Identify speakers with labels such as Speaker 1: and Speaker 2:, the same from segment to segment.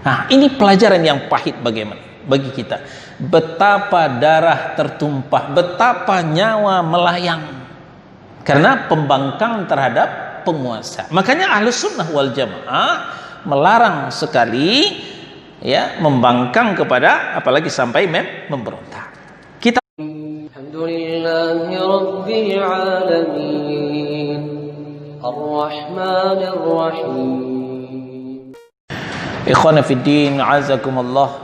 Speaker 1: Nah, ini pelajaran yang pahit bagi kita. Betapa darah tertumpah, betapa nyawa melayang karena pembangkang terhadap penguasa. Makanya Ahlus Sunnah wal Jamaah melarang sekali ya membangkang kepada, apalagi sampai memberontak. Kita
Speaker 2: Alhamdulillahi Rabbil Alamin Ar-Rahmanir Rahim.
Speaker 1: Ikhwana fiddin, azakumullah.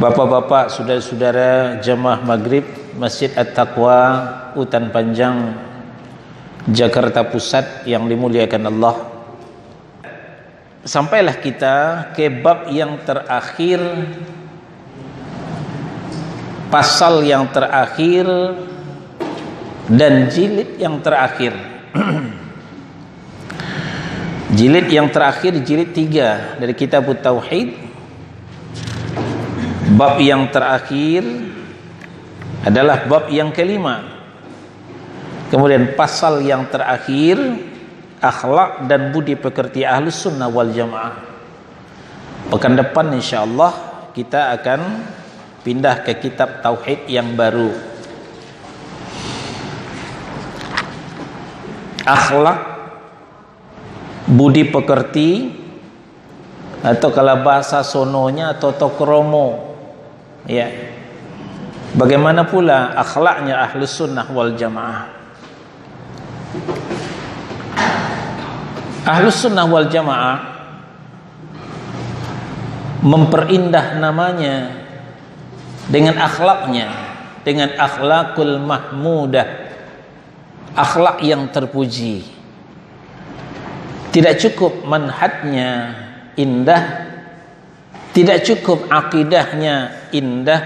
Speaker 1: Bapak-bapak, saudara-saudara jamaah maghrib Masjid At-Taqwa Utan Panjang Jakarta Pusat yang dimuliakan Allah. Sampailah kita ke bab yang terakhir, pasal yang terakhir dan jilid yang terakhir. Jilid yang terakhir, jilid 3 dari kitab Tauhid. Bab yang terakhir adalah bab yang kelima. Kemudian pasal yang terakhir, akhlak dan budi pekerti Ahlus Sunnah wal Jamaah. Pekan depan insyaallah kita akan pindah ke kitab Tauhid yang baru. Akhlak, budi pekerti, atau kalau bahasa sononya toto kromo, ya. Bagaimana pula akhlaknya Ahlus Sunnah wal Jamaah? Ahlus Sunnah wal Jamaah memperindah namanya dengan akhlaknya, dengan akhlakul mahmudah, akhlak yang terpuji. Tidak cukup manhajnya indah, tidak cukup akidahnya indah,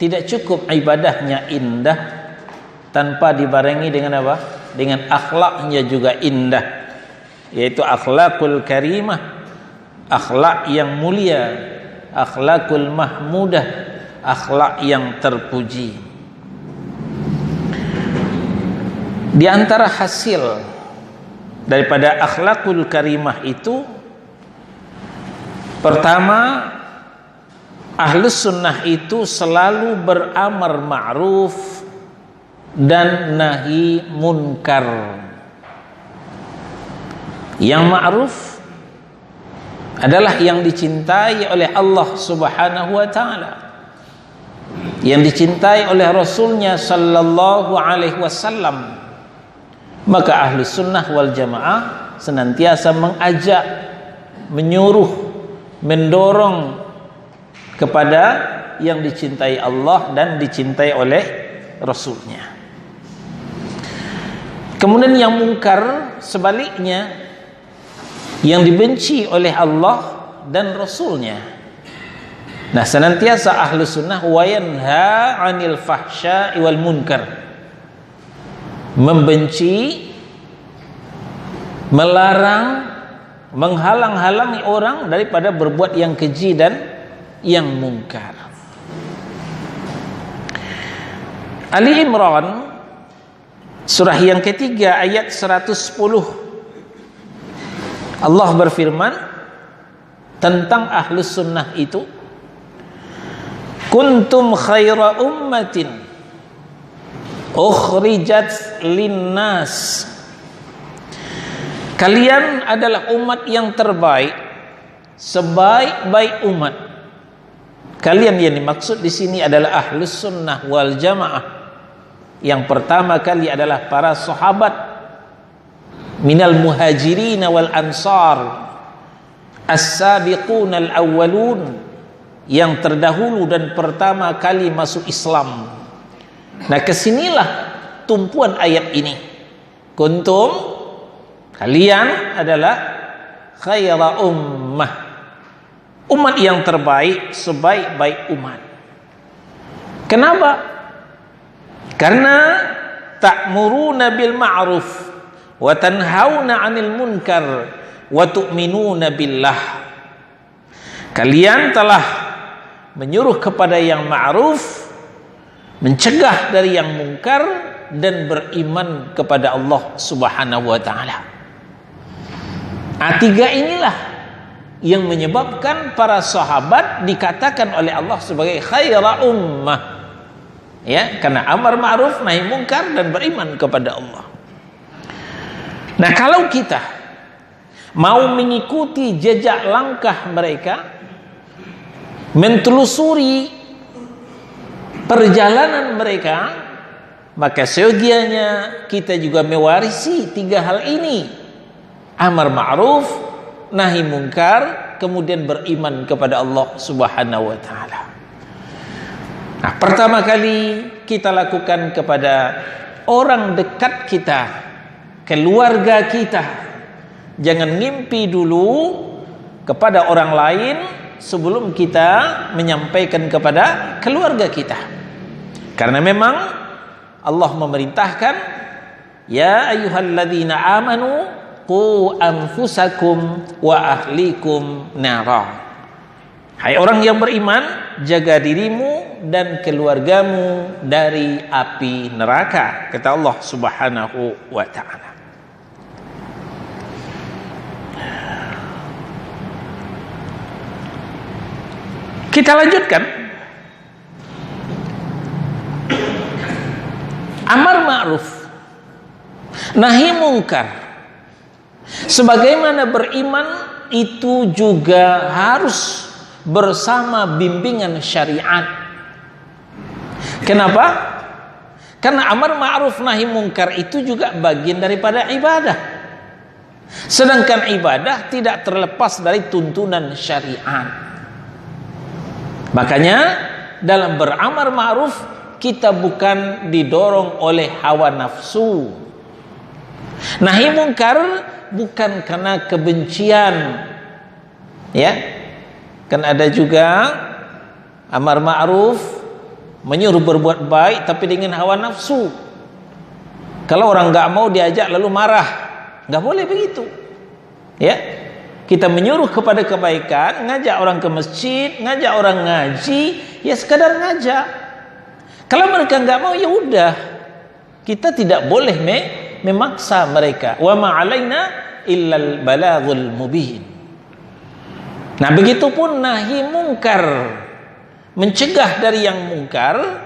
Speaker 1: tidak cukup ibadahnya indah, tanpa dibarengi dengan apa? Dengan akhlaknya juga indah, yaitu akhlakul karimah, akhlak yang mulia, akhlakul mahmudah, akhlak yang terpuji. Di antara hasil daripada akhlakul karimah itu, pertama, Ahlus Sunnah itu selalu beramar ma'ruf dan nahi munkar. Yang ma'ruf adalah yang dicintai oleh Allah Subhanahu wa ta'ala, yang dicintai oleh Rasulnya sallallahu alaihi wasallam. Maka Ahlus Sunnah wal Jamaah senantiasa mengajak, menyuruh, mendorong kepada yang dicintai Allah dan dicintai oleh Rasulnya. Kemudian yang mungkar sebaliknya, yang dibenci oleh Allah dan Rasulnya. Nah, senantiasa Ahlus Sunnah wa yanha 'anil fahsya'i wal munkar, membenci, melarang, menghalang-halangi orang daripada berbuat yang keji dan yang mungkar. Ali Imran surah yang ketiga ayat 110, Allah berfirman tentang Ahlus Sunnah itu, kuntum khaira ummatin ukhrijat linnas, kalian adalah umat yang terbaik, sebaik-baik umat. Kalian yang dimaksud di sini adalah Ahlus Sunnah wal Jamaah. Yang pertama kali adalah para sahabat minal muhajirin wal ansar, as-sabiqun al-awwalun, yang terdahulu dan pertama kali masuk Islam. Nah, kesinilah tumpuan ayat ini. Kuntum, kalian adalah khaira ummah, umat yang terbaik, sebaik-baik umat. Kenapa? Karena ta'muruna bil ma'ruf wa tanhauna 'anil munkar wa tu'minuna billah. Kalian telah menyuruh kepada yang ma'ruf, mencegah dari yang mungkar, dan beriman kepada Allah Subhanahu wa ta'ala. Tiga inilah yang menyebabkan para sahabat dikatakan oleh Allah sebagai khaira ummah. Ya, karena amar ma'ruf nahi mungkar dan beriman kepada Allah. Nah, kalau kita mau mengikuti jejak langkah mereka, mentelusuri perjalanan mereka, maka seyogianya kita juga mewarisi 3 hal ini: amar ma'ruf, nahi mungkar, kemudian beriman kepada Allah Subhanahu wa taala. Nah, pertama kali kita lakukan kepada orang dekat kita, keluarga kita. Jangan ngimpi dulu kepada orang lain sebelum kita menyampaikan kepada keluarga kita. Karena memang Allah memerintahkan, ya ayyuhalladzina amanu qu anfusakum wa ahlikum nara. Hai orang yang beriman, jaga dirimu dan keluargamu dari api neraka, kata Allah Subhanahu wa taala. Kita lanjutkan. Amar ma'ruf, nahi mungkar. Sebagaimana beriman itu juga harus bersama bimbingan syariat. Kenapa? Karena amar ma'ruf nahi mungkar itu juga bagian daripada ibadah. Sedangkan ibadah tidak terlepas dari tuntunan syariat. Makanya dalam beramar ma'ruf kita bukan didorong oleh hawa nafsu. Nahi mungkar bukan karena kebencian. Ya. Kan ada juga amar ma'ruf menyuruh berbuat baik tapi dengan hawa nafsu. Kalau orang nggak mau diajak lalu marah, nggak boleh begitu. Ya, kita menyuruh kepada kebaikan, ngajak orang ke masjid, ngajak orang ngaji, ya sekadar ngajak. Kalau mereka nggak mau, ya udah, kita tidak boleh memaksa mereka. Wa ma'alaina illal balaghul mubin. Nah, begitupun nahi mungkar, mencegah dari yang mungkar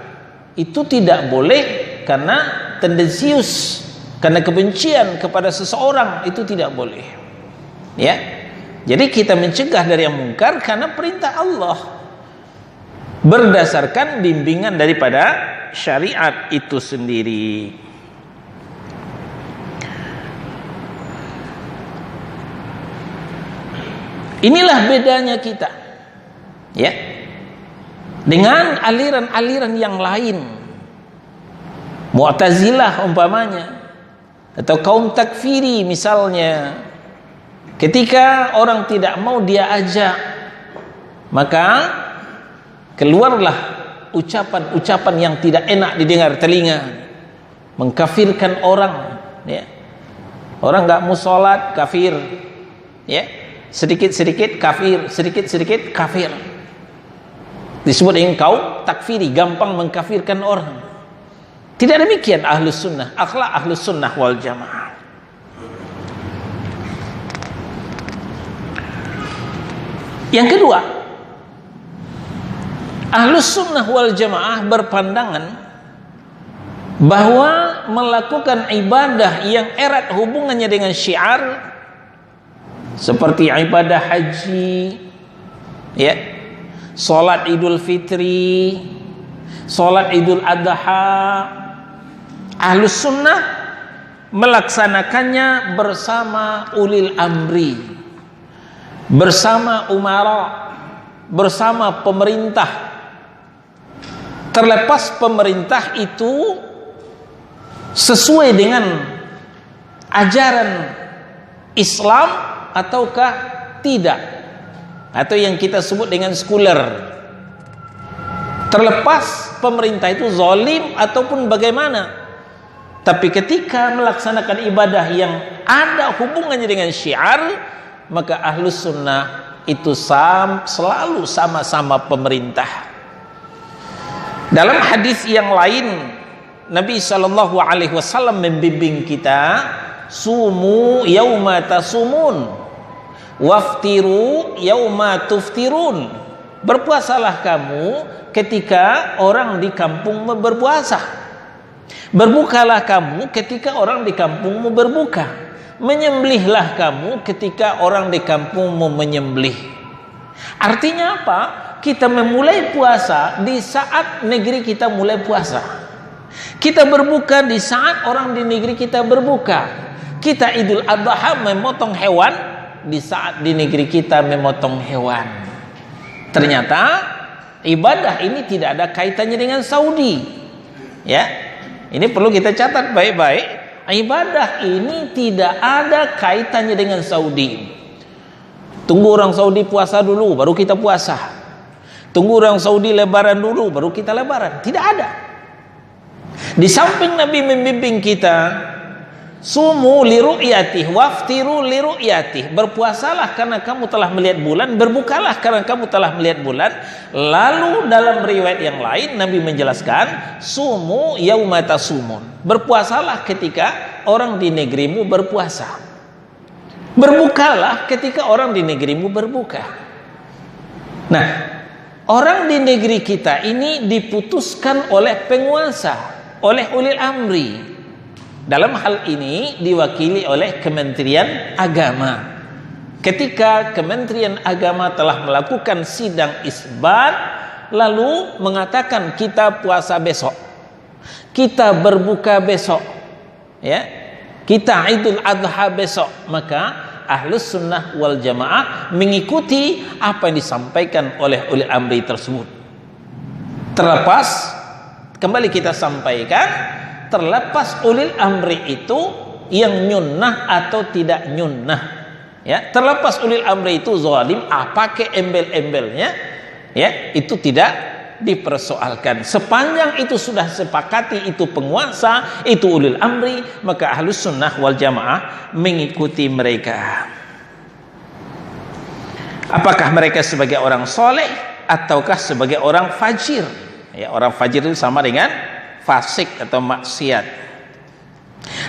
Speaker 1: itu tidak boleh karena tendensius, karena kebencian kepada seseorang, itu tidak boleh. Ya. Jadi kita mencegah dari yang mungkar karena perintah Allah, berdasarkan bimbingan daripada syariat itu sendiri. Inilah bedanya kita, ya, dengan aliran-aliran yang lain. Mu'tazilah umpamanya, atau kaum takfiri misalnya. Ketika orang tidak mau dia ajak, maka keluarlah ucapan-ucapan yang tidak enak didengar telinga, mengkafirkan orang. Ya. Orang nggak mau sholat, kafir. Ya. Sedikit-sedikit kafir, sedikit-sedikit kafir. Disebut dengan kaum takfiri, gampang mengkafirkan orang. Tidak demikian ahlus sunnah, akhlak ahlus sunnah wal jamaah. Yang kedua, ahlus sunnah wal jamaah berpandangan bahwa melakukan ibadah yang erat hubungannya dengan syiar, seperti ibadah haji, ya, salat Idul Fitri, salat Idul Adha, ahlus sunnah melaksanakannya bersama ulil amri, bersama umara, bersama pemerintah. Terlepas pemerintah itu sesuai dengan ajaran Islam ataukah tidak, atau yang kita sebut dengan sekuler. Terlepas pemerintah itu zalim ataupun bagaimana, tapi ketika melaksanakan ibadah yang ada hubungannya dengan syiar, maka ahlus sunnah itu selalu sama-sama pemerintah. Dalam hadis yang lain, Nabi SAW membimbing kita, sumu yauma tasumun, Waftiru yauma tuftirun. Berpuasalah kamu ketika orang di kampungmu berpuasa. Berbukalah kamu ketika orang di kampungmu berbuka. Menyembelihlah kamu ketika orang di kampungmu menyembelih. Artinya apa? Kita memulai puasa di saat negeri kita mulai puasa. Kita berbuka di saat orang di negeri kita berbuka. Kita Idul Adha memotong hewan di saat di negeri kita memotong hewan. Ternyata ibadah ini tidak ada kaitannya dengan Saudi. Ya, ini perlu kita catat baik-baik. Ibadah ini tidak ada kaitannya dengan Saudi. Tunggu orang Saudi puasa dulu, baru kita puasa. Tunggu orang Saudi lebaran dulu, baru kita lebaran. Tidak ada. Di samping Nabi membimbing kita, sumu liru'yatih, waftiru liru'yatih. Berpuasalah karena kamu telah melihat bulan, berbukalah karena kamu telah melihat bulan. Lalu dalam riwayat yang lain Nabi menjelaskan, sumu yauma tasumun. Berpuasalah ketika orang di negerimu berpuasa. Berbukalah ketika orang di negerimu berbuka. Nah, orang di negeri kita ini diputuskan oleh penguasa, oleh ulil amri. Dalam hal ini diwakili oleh Kementerian Agama. Ketika Kementerian Agama telah melakukan sidang isbat, lalu mengatakan kita puasa besok, kita berbuka besok, ya, kita Idul Adha besok, maka Ahlus Sunnah wal Jamaah mengikuti apa yang disampaikan oleh ulil amri tersebut. Terlepas, kembali kita sampaikan, terlepas ulil amri itu yang nyunnah atau tidak nyunnah, ya, terlepas ulil amri itu zalim, pakai embel-embelnya, ya, itu tidak dipersoalkan. Sepanjang itu sudah sepakati itu penguasa, itu ulil amri, maka Ahlus Sunnah wal Jamaah mengikuti mereka. Apakah mereka sebagai orang soleh ataukah sebagai orang fajir? Ya, orang fajir itu sama dengan fasik atau maksiat.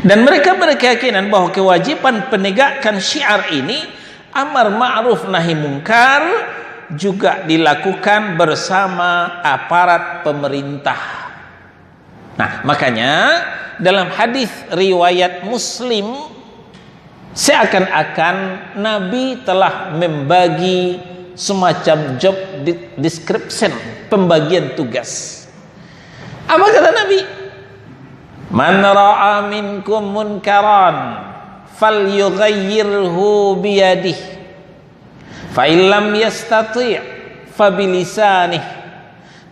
Speaker 1: Dan mereka berkeyakinan bahwa kewajiban penegakan syiar ini, amar ma'ruf nahi mungkar, juga dilakukan bersama aparat pemerintah. Nah, makanya dalam hadis riwayat Muslim, seakan-akan Nabi telah membagi semacam job description, pembagian tugas. Apa kata Nabi? Man ra'a minkum munkaran falyughayyirhu biyadihi, fa illam yastati' fa bilisanih,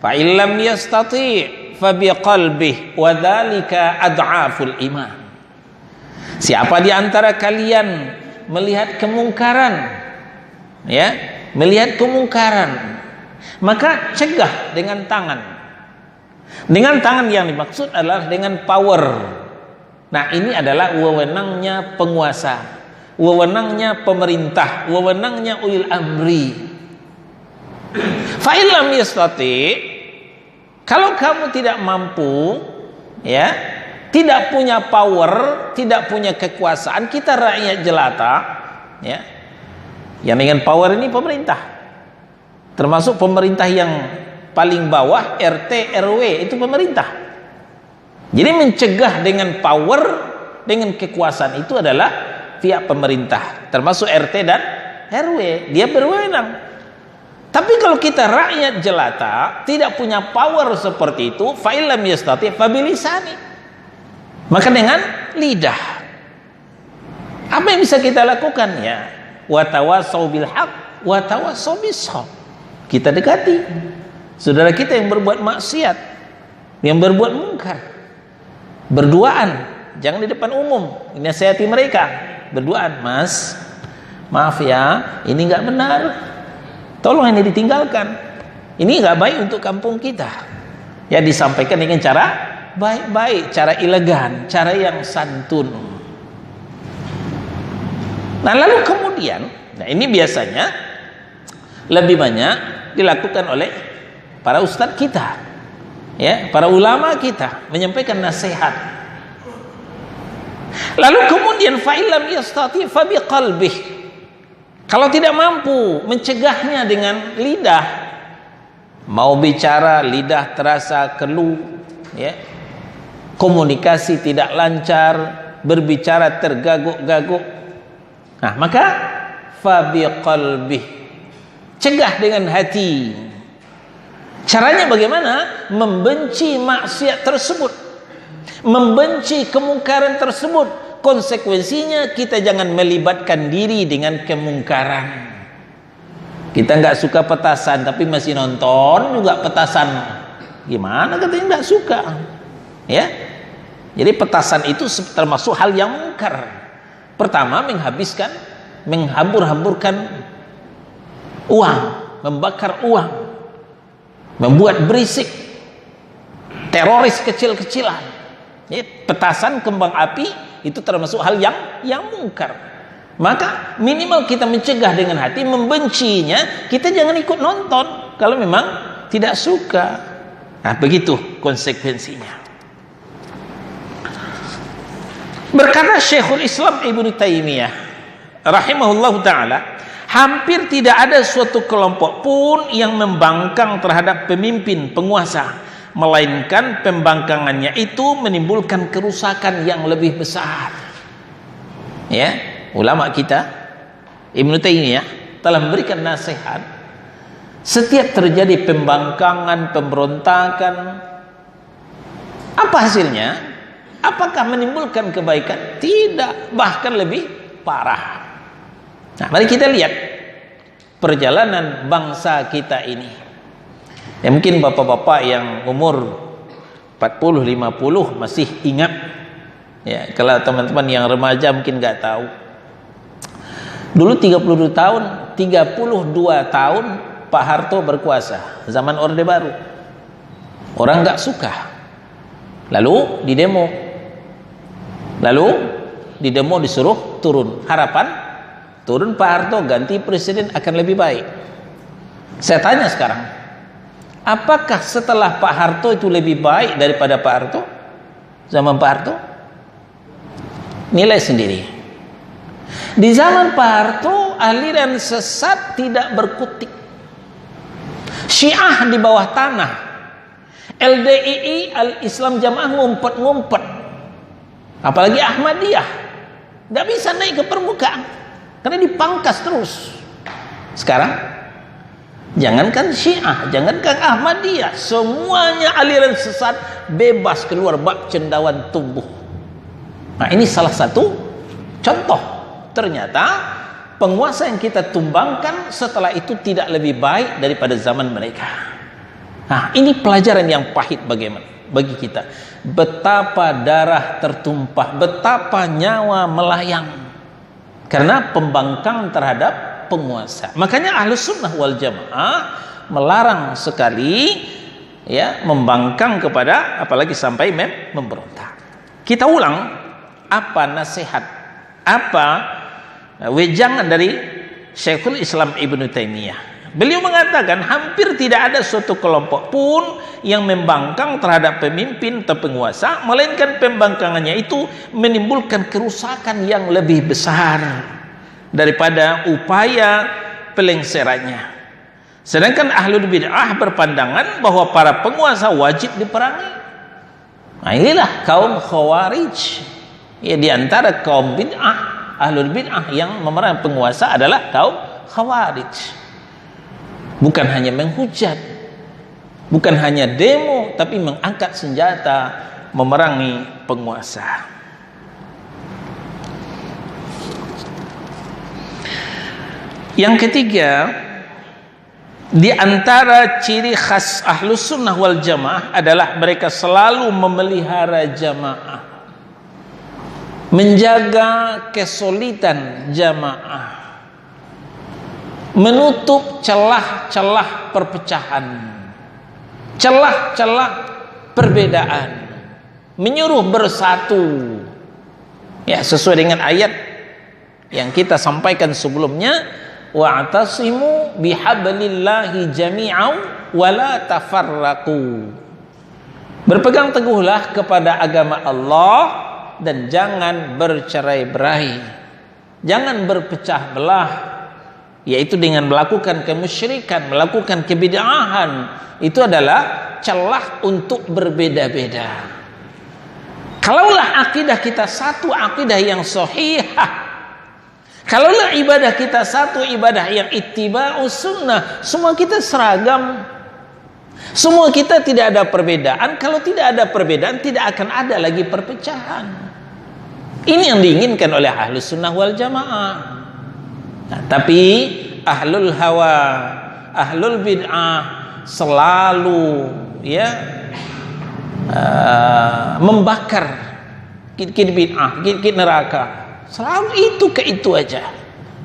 Speaker 1: fa illam yastati' fa biqalbih, wa dzalika ad'aful iman. Siapa di antara kalian melihat kemungkaran, ya, melihat kemungkaran, maka cegah dengan tangan. Dengan tangan yang dimaksud adalah dengan power. Nah, ini adalah wewenangnya penguasa, wewenangnya pemerintah, wewenangnya ulil amri. Fa illam yastati, kalau kamu tidak mampu, ya, tidak punya power, tidak punya kekuasaan, kita rakyat jelata, ya. Yang dengan power ini pemerintah. Termasuk pemerintah yang paling bawah, RT RW, itu pemerintah. Jadi mencegah dengan power, dengan kekuasaan itu adalah pihak pemerintah, termasuk RT dan RW, dia berwenang. Tapi kalau kita rakyat jelata tidak punya power seperti itu, fa illam yastati fa bilisani, maka dengan lidah. Apa yang bisa kita lakukan? Ya, wa tawassau bil haq wa tawassau bis sabr. Kita dekati saudara kita yang berbuat maksiat, yang berbuat mungkar, berduaan, jangan di depan umum, nasihati mereka. Berduaan, mas, maaf ya, ini nggak benar, tolong ini ditinggalkan, ini nggak baik untuk kampung kita. Ya, disampaikan dengan cara baik-baik, cara elegan, cara yang santun. Nah, lalu kemudian, nah ini biasanya lebih banyak dilakukan oleh para ustadz kita, ya, para ulama kita menyampaikan nasihat. Lalu kemudian fa illam yastati fa biqalbih, Kalau tidak mampu mencegahnya dengan lidah, mau bicara lidah terasa keluh, ya, komunikasi tidak lancar, berbicara tergaguk-gaguk, nah maka fabiqalbih, cegah dengan hati. Caranya bagaimana? Membenci maksiat tersebut, membenci kemungkaran tersebut. Konsekuensinya kita jangan melibatkan diri dengan kemungkaran. Kita nggak suka petasan tapi masih nonton juga petasan, gimana katanya nggak suka, ya? Jadi petasan itu termasuk hal yang mungkar. Pertama, menghambur-hamburkan uang, membakar uang, membuat berisik, teroris kecil-kecilan. Ya, petasan, kembang api itu termasuk hal yang mungkar. Maka minimal kita mencegah dengan hati, membencinya. Kita jangan ikut nonton kalau memang tidak suka. Nah, begitu konsekuensinya. Berkata Syekhul Islam Ibnu Taimiyah rahimahullah ta'ala, hampir tidak ada suatu kelompok pun yang membangkang terhadap pemimpin penguasa, melainkan pembangkangannya itu menimbulkan kerusakan yang lebih besar. Ya, ulama kita Ibnu Taimiyah telah memberikan nasihat, setiap terjadi pembangkangan, pemberontakan, apa hasilnya? Apakah menimbulkan kebaikan? Tidak, bahkan lebih parah. Nah, mari kita lihat perjalanan bangsa kita ini. Ya, mungkin bapak-bapak yang umur 40-50 masih ingat. Ya, kalau teman-teman yang remaja mungkin nggak tahu. Dulu 32 tahun Pak Harto berkuasa, zaman Orde Baru. Orang nggak suka. Lalu disuruh turun. Harapan turun Pak Harto, ganti presiden akan lebih baik. Saya tanya sekarang, apakah setelah Pak Harto itu lebih baik daripada Pak Harto? Zaman Pak Harto? Nilai sendiri. Di zaman Pak Harto, aliran sesat tidak berkutik. Syiah di bawah tanah, LDII Al-Islam Jamaah ngumpet-ngumpet. Apalagi Ahmadiyah nggak bisa naik ke permukaan karena dipangkas terus. Sekarang jangankan Syiah, jangankan Ahmadiyah, semuanya aliran sesat bebas keluar bak cendawan tumbuh. Nah, ini salah satu contoh. Ternyata penguasa yang kita tumbangkan setelah itu tidak lebih baik daripada zaman mereka. Nah, ini pelajaran yang pahit bagi kita. Betapa darah tertumpah, betapa nyawa melayang karena pembangkang terhadap penguasa. Makanya Ahlus Sunnah wal Jamaah melarang sekali, ya, membangkang kepada, apalagi sampai memberontak. Kita ulang, apa nasihat, apa wejangan dari Syekhul Islam Ibnu Taimiyah. Beliau mengatakan hampir tidak ada suatu kelompok pun yang membangkang terhadap pemimpin atau penguasa, melainkan pembangkangannya itu menimbulkan kerusakan yang lebih besar daripada upaya pelengserannya. Sedangkan ahlul bid'ah berpandangan bahwa para penguasa wajib diperangi. Nah, inilah kaum Khawarij. Ya, di antara kaum bid'ah, ahlul bid'ah yang memerangi penguasa adalah kaum Khawarij. Bukan hanya menghujat, bukan hanya demo, tapi mengangkat senjata memerangi penguasa. Yang ketiga, di antara ciri khas Ahlus Sunnah wal Jamaah adalah mereka selalu memelihara jamaah, menjaga kesolidan jamaah, menutup celah-celah perpecahan, celah-celah perbedaan, menyuruh bersatu. Ya, sesuai dengan ayat yang kita sampaikan sebelumnya, wa'tasimu bihablillahi jami'an wa la tafarraqu. Berpegang teguhlah kepada agama Allah dan jangan bercerai-berai, jangan berpecah belah. yaitu dengan melakukan kemusyrikan, melakukan kebid'ahan, itu adalah celah untuk berbeda-beda. Kalaulah akidah kita satu akidah yang sahihah, kalaulah ibadah kita satu ibadah yang ittiba'us sunnah, semua kita seragam, semua kita tidak ada perbedaan. Kalau tidak ada perbedaan, tidak akan ada lagi perpecahan. Ini yang diinginkan oleh ahlus sunnah wal jamaah. Nah, tapi ahlul hawa, ahlul bid'ah selalu membakar kit-kit bid'ah, kit-kit neraka. Selalu itu ke itu aja.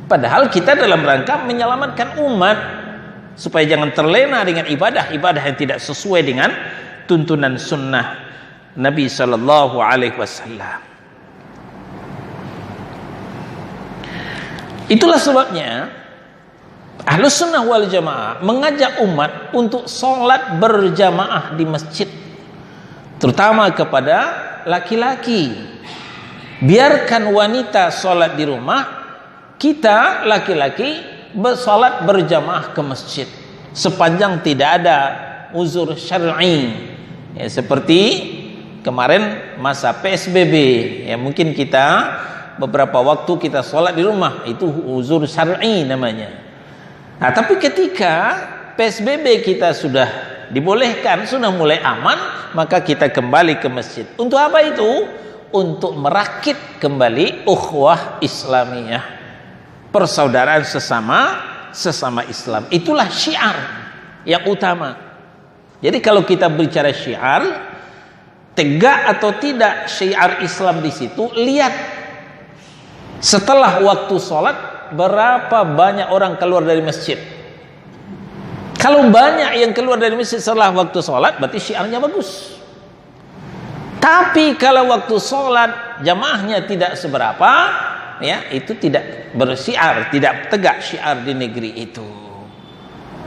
Speaker 1: Padahal kita dalam rangka menyelamatkan umat supaya jangan terlena dengan ibadah-ibadah yang tidak sesuai dengan tuntunan sunnah Nabi sallallahu alaihi wasallam. Itulah sebabnya Ahlus Sunnah wal Jamaah mengajak umat untuk sholat berjamaah di masjid, terutama kepada laki-laki. Biarkan wanita sholat di rumah, kita laki-laki bersolat berjamaah ke masjid sepanjang tidak ada uzur syar'i. Ya, seperti kemarin masa PSBB, ya mungkin kita beberapa waktu kita sholat di rumah, itu uzur syar'i namanya. Nah, tapi ketika PSBB kita sudah dibolehkan, sudah mulai aman, maka kita kembali ke masjid. Untuk apa itu? Untuk merakit kembali ukhuwah Islamiyah, persaudaraan sesama Islam. Itulah syiar yang utama. Jadi kalau kita bicara syiar, tegak atau tidak syiar Islam di situ, lihat setelah waktu sholat berapa banyak orang keluar dari masjid. Kalau banyak yang keluar dari masjid setelah waktu sholat, berarti syiarnya bagus. Tapi kalau waktu sholat jamaahnya tidak seberapa, ya itu tidak bersyiar, tidak tegak syiar di negeri itu.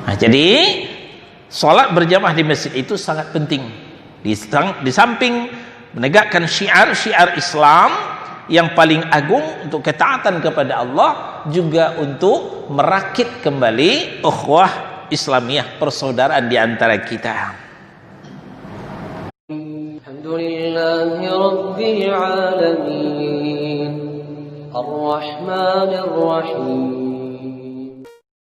Speaker 1: Nah, jadi sholat berjamaah di masjid itu sangat penting. Di samping menegakkan syiar Islam yang paling agung untuk ketaatan kepada Allah, juga untuk merakit kembali ukhuwah Islamiyah, persaudaraan di antara kita.
Speaker 2: Alhamdulillahi Rabbil Alamin Ar-Rahmanir Rahim